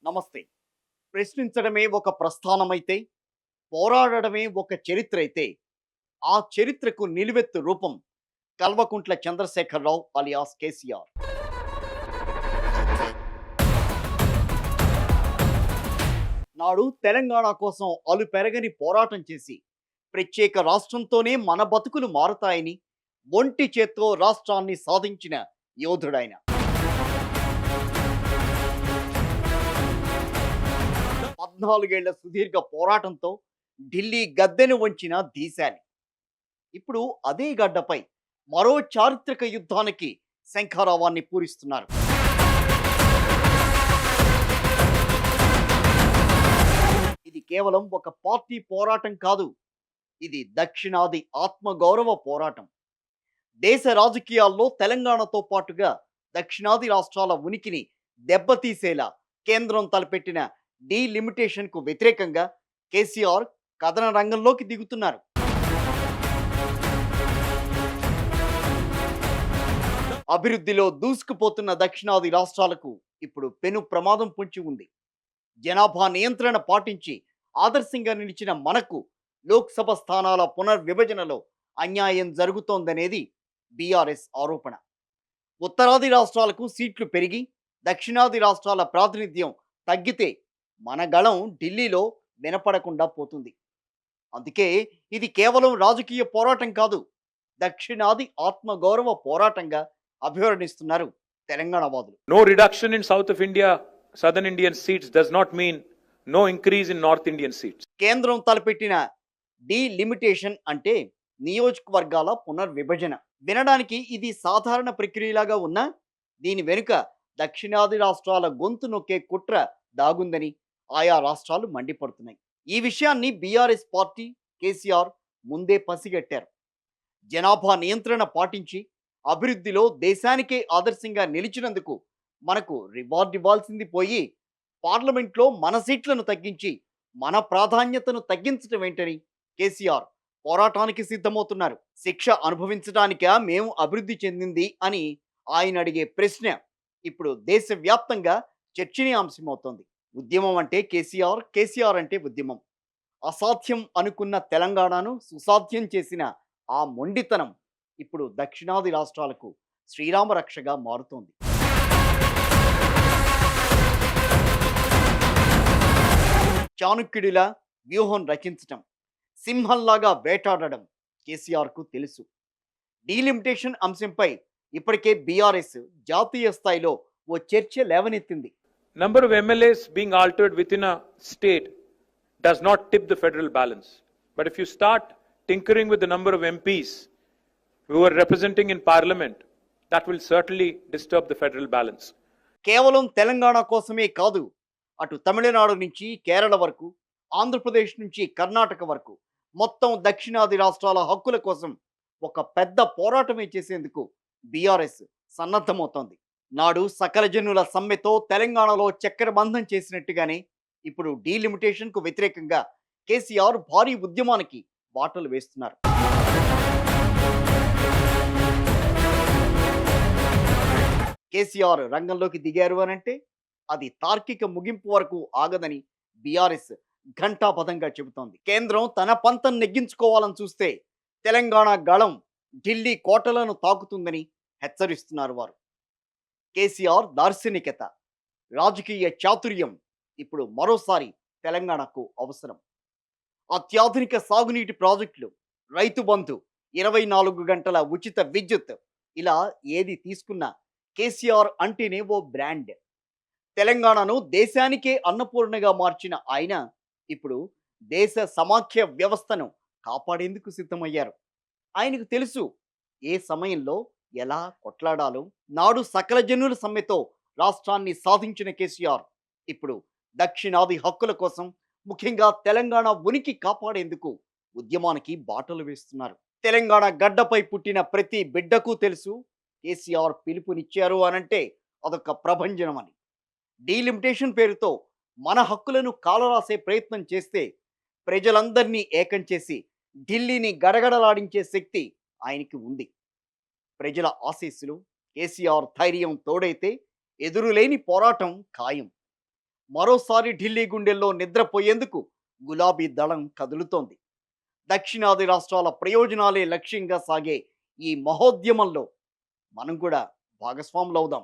నమస్తే. ప్రశ్నించడమే ఒక ప్రస్థానమైతే, పోరాడడమే ఒక చరిత్ర అయితే, ఆ చరిత్రకు నిలువెత్తు రూపం కల్వకుంట్ల చంద్రశేఖరరావు అలియాస్ కేసీఆర్. నాడు తెలంగాణ కోసం అలుపెరగని పోరాటం చేసి, ప్రత్యేక రాష్ట్రంతోనే మన బతుకులు మారతాయని ఒంటి చేత్తో రాష్ట్రాన్ని సాధించిన యోధుడైన. 14 ఏళ్ల సుదీర్ఘ పోరాటంతో ఢిల్లీ గద్దెను వంచిన దీశాలి. ఇప్పుడు అదే గడ్డపై మరో చారిత్రక యుద్ధానికి శంఖారావాన్ని పూరిస్తున్నారు. ఇది కేవలం ఒక పార్టీ పోరాటం కాదు. ఇది దక్షిణాది ఆత్మగౌరవ పోరాటం. దేశ రాజకీయాల్లో తెలంగాణతో పాటుగా దక్షిణాది రాష్ట్రాల ఉనికిని దెబ్బతీసేలా కేంద్రం తలపెట్టిన డీలిమిటేషన్కు వ్యతిరేకంగా కేసీఆర్ కథన రంగంలోకి దిగుతున్నారు. అభివృద్ధిలో దూసుకుపోతున్న దక్షిణాది రాష్ట్రాలకు ఇప్పుడు పెను ప్రమాదం పొంచి ఉంది. జనాభా నియంత్రణ పాటించి ఆదర్శంగా నిలిచిన మనకు లోక్సభ స్థానాల పునర్విభజనలో అన్యాయం జరుగుతోందనేది బీఆర్ఎస్ ఆరోపణ. ఉత్తరాది రాష్ట్రాలకు సీట్లు పెరిగి దక్షిణాది రాష్ట్రాల ప్రాతినిధ్యం తగ్గితే మన గళం ఢిల్లీలో వినపడకుండా పోతుంది. అందుకే ఇది కేవలం రాజకీయ పోరాటం కాదు, దక్షిణాది ఆత్మగౌరవ పోరాటంగా అభివర్ణిస్తున్నారు తెలంగాణ వాదులు. No reduction in South of India, Southern Indian seats does not mean no increase in North Indian seats. కేంద్రం తలపెట్టిన డీలిమిటేషన్ అంటే నియోజకవర్గాల పునర్విభజన. వినడానికి ఇది సాధారణ ప్రక్రియలాగా ఉన్నా దీని వెనుక దక్షిణాది రాష్ట్రాల గొంతు నొక్కే కుట్ర దాగుందని ఆయా రాష్ట్రాలు మండిపడుతున్నాయి. ఈ విషయాన్ని బీఆర్ఎస్ పార్టీ కేసీఆర్ ముందే పసిగట్టారు. జనాభా నియంత్రణ పాటించి అభివృద్ధిలో దేశానికే ఆదర్శంగా నిలిచినందుకు మనకు రివార్డ్ ఇవ్వాల్సింది పోయి పార్లమెంట్లో మన సీట్లను తగ్గించి మన ప్రాధాన్యతను తగ్గించడం ఏంటని కేసీఆర్ పోరాటానికి సిద్ధమవుతున్నారు. శిక్ష అనుభవించడానికా మేము అభివృద్ధి చెందింది అని ఆయన అడిగే ప్రశ్న ఇప్పుడు దేశవ్యాప్తంగా చర్చనీయాంశమవుతోంది. ఉద్యమం అంటే కేసీఆర్, కేసీఆర్ అంటే ఉద్యమం. అసాధ్యం అనుకున్న తెలంగాణను సుసాధ్యం చేసిన ఆ మొండితనం ఇప్పుడు దక్షిణాది రాష్ట్రాలకు శ్రీరామ రక్షగా మారుతోంది. చాణుక్యుడిలా వ్యూహం రచించటం, సింహంలాగా వేటాడడం కేసీఆర్కు తెలుసు. డీలిమిటేషన్ అంశంపై ఇప్పటికే బీఆర్ఎస్ జాతీయ స్థాయిలో ఓ చర్చ లేవనెత్తింది. Number of MLAs being altered within a state does not tip the federal balance. But if you start tinkering with the number of MPs who are representing in parliament, that will certainly disturb the federal balance. కేవలం తెలంగాణ కోసమే కాదు, అటు తమిళనాడు నుంచి కేరళ వరకు, ఆంధ్రప్రదేశ్ నుంచి కర్ణాటక వరకు మొత్తం దక్షిణాది రాష్ట్రాల హక్కుల కోసం ఒక పెద్ద పోరాటమే చేసేందుకు బీఆర్ఎస్ సన్నద్ధమవుతోంది. నాడు సకల జనుల సమ్మెతో తెలంగాణలో చక్కెరబంధం చేసినట్టుగానే ఇప్పుడు డీలిమిటేషన్కు వ్యతిరేకంగా కేసీఆర్ భారీ ఉద్యమానికి బాటలు వేస్తున్నారు. కేసీఆర్ రంగంలోకి దిగారు అనంటే అది తార్కిక ముగింపు వరకు ఆగదని బీఆర్ఎస్ ఘంటాపథంగా చెబుతోంది. కేంద్రం తన పంతం నెగ్గించుకోవాలని చూస్తే తెలంగాణ గళం ఢిల్లీ కోటలను తాకుతుందని హెచ్చరిస్తున్నారు వారు. కేసీఆర్ దార్శనికత, రాజకీయ చాతుర్యం ఇప్పుడు మరోసారి తెలంగాణకు అవసరం. అత్యాధునిక సాగునీటి ప్రాజెక్టులు, రైతు బంధు, 24 గంటల ఉచిత విద్యుత్, ఇలా ఏది తీసుకున్నా కేసీఆర్ అంటేనే ఓ బ్రాండ్. తెలంగాణను దేశానికే అన్నపూర్ణగా మార్చిన ఆయన ఇప్పుడు దేశ సమాఖ్య వ్యవస్థను కాపాడేందుకు సిద్ధమయ్యారు. ఆయనకు తెలుసు ఏ సమయంలో ఎలా కొట్లాడాలో. నాడు సకల జనుల సమ్మెతో రాష్ట్రాన్ని సాధించిన కేసీఆర్ ఇప్పుడు దక్షిణాది హక్కుల కోసం, ముఖ్యంగా తెలంగాణ ఉనికి కాపాడేందుకు ఉద్యమానికి బాటలు వేస్తున్నారు. తెలంగాణ గడ్డపై పుట్టిన ప్రతి బిడ్డకు తెలుసు కేసీఆర్ పిలుపునిచ్చారు అనంటే అదొక ప్రభంజనం అని. డీలిమిటేషన్ పేరుతో మన హక్కులను కాలరాసే ప్రయత్నం చేస్తే ప్రజలందరినీ ఏకం చేసి ఢిల్లీని గడగడలాడించే శక్తి ఆయనకి ఉంది. ప్రజల ఆశీస్సులు, కేసీఆర్ ధైర్యం తోడైతే ఎదురులేని పోరాటం ఖాయం. మరోసారి ఢిల్లీ గుండెల్లో నిద్రపోయేందుకు గులాబీ దళం కదులుతోంది. దక్షిణాది రాష్ట్రాల ప్రయోజనాలే లక్ష్యంగా సాగే ఈ మహోద్యమంలో మనం కూడా భాగస్వాములవుదాం.